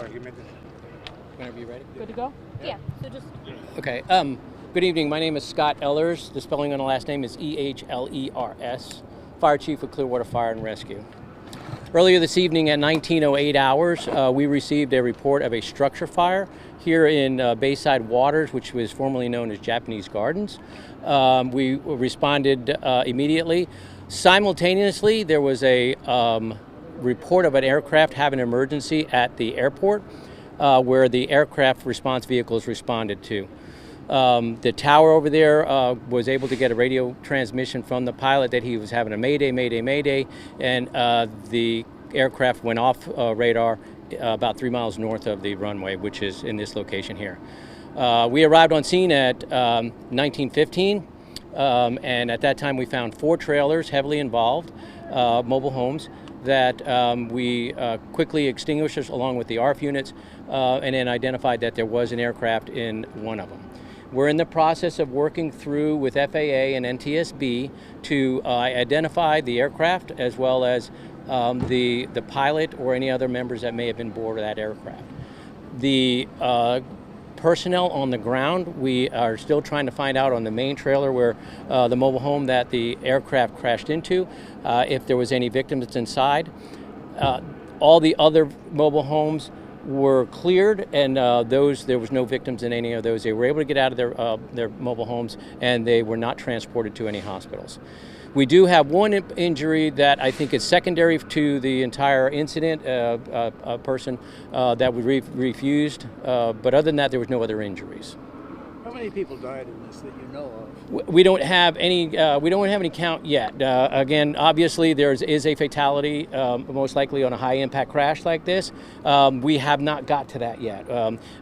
argument. Whenever you're ready. Good to go? Yeah, so just... Okay. Good evening. My name is Scott Ehlers. The spelling on the last name is Ehlers. Fire Chief of Clearwater Fire and Rescue. Earlier this evening at 19:08 hours, we received a report of a structure fire here in Bayside Waters, which was formerly known as Japanese Gardens. We responded immediately. Simultaneously, there was a report of an aircraft having an emergency at the airport, where the aircraft response vehicles responded to. The tower over there was able to get a radio transmission from the pilot that he was having a mayday, and the aircraft went off radar about 3 miles north of the runway, which is in this location here. We arrived on scene at 19:15, and at that time we found 4 trailers heavily involved, mobile homes, that we quickly extinguished along with the ARF units, and then identified that there was an aircraft in one of them. We're in the process of working through with FAA and NTSB to identify the aircraft as well as the pilot or any other members that may have been aboard of that aircraft. The personnel on the ground, we are still trying to find out on the main trailer where the mobile home that the aircraft crashed into, if there was any victims inside. All the other mobile homes were cleared, and there was no victims in any of those. They were able to get out of their mobile homes, and they were not transported to any hospitals. We do have one injury that I think is secondary to the entire incident, a person that was refused, but other than that, there was no other injuries. How many people died in this that you know of? We don't have any. We don't have any count yet. Again, obviously, there is a fatality, most likely on a high-impact crash like this. We have not got to that yet.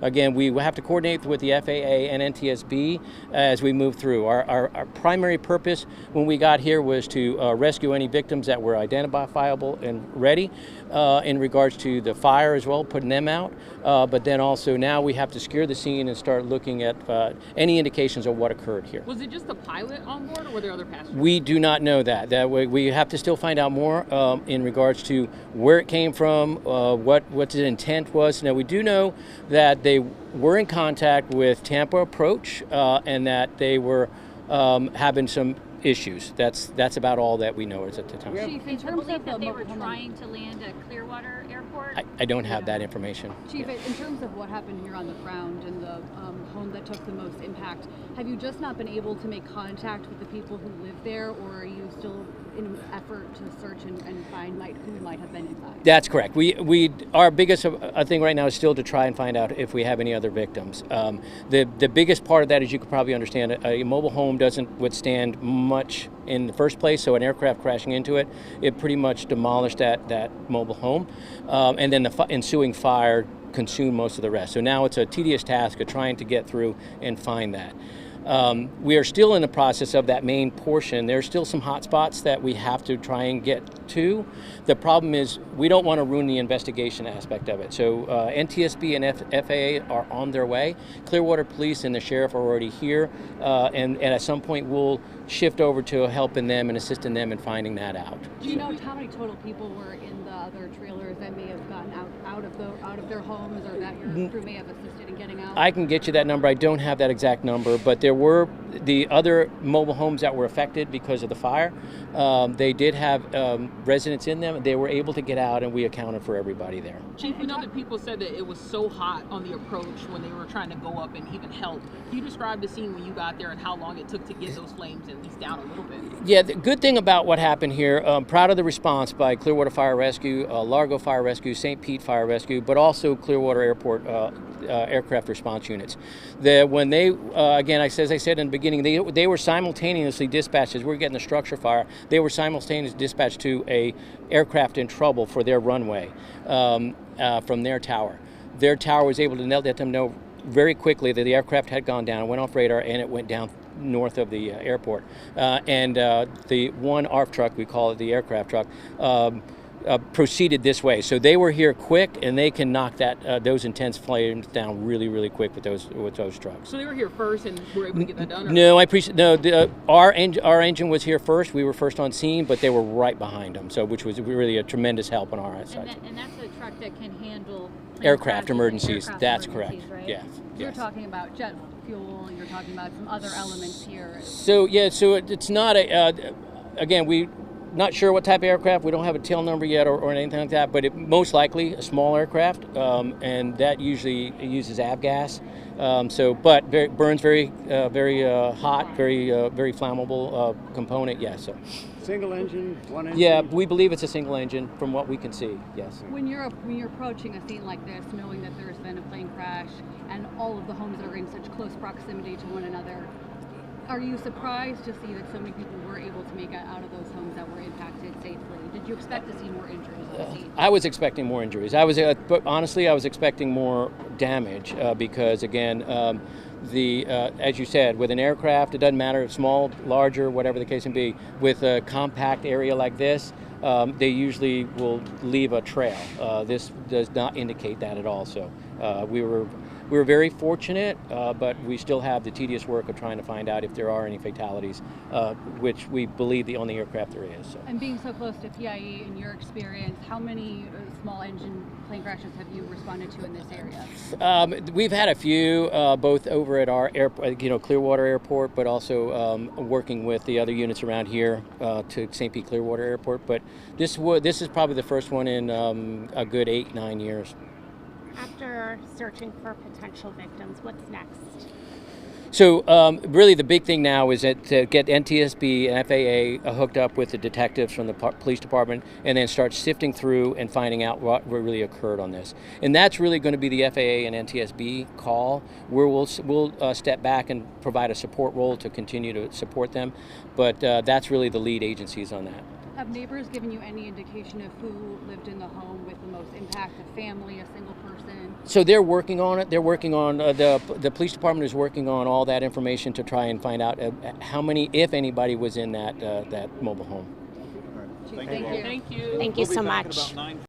Again, we will have to coordinate with the FAA and NTSB as we move through. Our primary purpose when we got here was to rescue any victims that were identifiable and ready. In regards to the fire as well, putting them out. But then also now we have to secure the scene and start looking at any indications of what occurred here. Was it just the pilot on board, or were there other passengers? We do not know that. We have to still find out more in regards to where it came from, what the intent was. Now, we do know that they were in contact with Tampa Approach and that they were having some issues. That's about all that we know is at the time. Chief, in terms of that they were trying to land at Clearwater Airport? I don't have that information. Chief, in terms of what happened here on the ground and the home that took the most impact, have you just not been able to make contact with the people who live there, or are you still in an effort to search and find who might have been inside? That's correct. Our biggest thing right now is still to try and find out if we have any other victims. The biggest part of that, as you could probably understand, a mobile home doesn't withstand much in the first place, so an aircraft crashing into it, it pretty much demolished that mobile home, and then the ensuing fire consumed most of the rest. So now it's a tedious task of trying to get through and find that. We are still in the process of that main portion. There's still some hot spots that we have to try and get to. The problem is we don't want to ruin the investigation aspect of it. So NTSB and FAA are on their way. Clearwater Police and the Sheriff are already here, and at some point we'll shift over to helping them and assisting them in finding that out. Do you know how many total people were in the other trailers that may have gotten out of their homes, or that your crew may have assisted in getting out? I can get you that number. I don't have that exact number, but there were the other mobile homes that were affected because of the fire. They did have residents in them. They were able to get out, and we accounted for everybody there. Chief, we know that people said that it was so hot on the approach when they were trying to go up and even help. Can you describe the scene when you got there and how long it took to get those flames at least down a little bit? Yeah, the good thing about what happened here, proud of the response by Clearwater Fire Rescue, Largo Fire Rescue, St. Pete Fire Rescue, but also Clearwater Airport aircraft response units. When they, again, as I said in the beginning, they were simultaneously dispatched, as we were getting the structure fire, they were simultaneously dispatched to a aircraft in trouble for their runway from their tower. Their tower was able to let them know very quickly that the aircraft had gone down, went off radar, and it went down north of the airport. And the one ARF truck, we call it the aircraft truck, proceeded this way. So they were here quick, and they can knock those intense flames down really, really quick with those trucks. So they were here first and were able to get that done? Or? No, I appreciate our engine was here first. We were first on scene, but they were right behind them. So which was really a tremendous help on our side. And that's a truck that can handle aircraft emergencies. That's correct. Right? Yes. You're talking about jet fuel. You're talking about some other elements here. So yeah, so it's not again, we not sure what type of aircraft. We don't have a tail number yet or anything like that, but it most likely a small aircraft, and that usually uses avgas. But burns very hot, very flammable component. Yeah. So. Single engine, one engine? Yeah, we believe it's a single engine from what we can see, yes. When you're approaching a scene like this, knowing that there's been a plane crash and all of the homes are in such close proximity to one another, are you surprised to see that so many people were able to make it out of those homes that were impacted safely? Did you expect to see more injuries on the scene? I was expecting more injuries. But honestly, I was expecting more damage because, again, as you said, with an aircraft, it doesn't matter if small, larger, whatever the case may be. With a compact area like this, they usually will leave a trail. This does not indicate that at all. So we were very fortunate, but we still have the tedious work of trying to find out if there are any fatalities, which we believe the only aircraft there is. So. And being so close to PIE, in your experience, how many small engine plane crashes have you responded to in this area? We've had a few, both over at our Clearwater Airport, but also working with the other units around here to St. Pete Clearwater Airport. But this is probably the first one in a good 8-9 years. After searching for potential victims, what's next? So really the big thing now is to get NTSB and FAA hooked up with the detectives from the police department and then start sifting through and finding out what really occurred on this. And that's really going to be the FAA and NTSB call, where we'll step back and provide a support role to continue to support them. But that's really the lead agencies on that. Have neighbors given you any indication of who lived in the home with the most impact, a family, a single person? So they're working on it. They're working on, the police department is working on all that information to try and find out how many, if anybody, was in that mobile home. Thank you. Thank you. Thank you so much.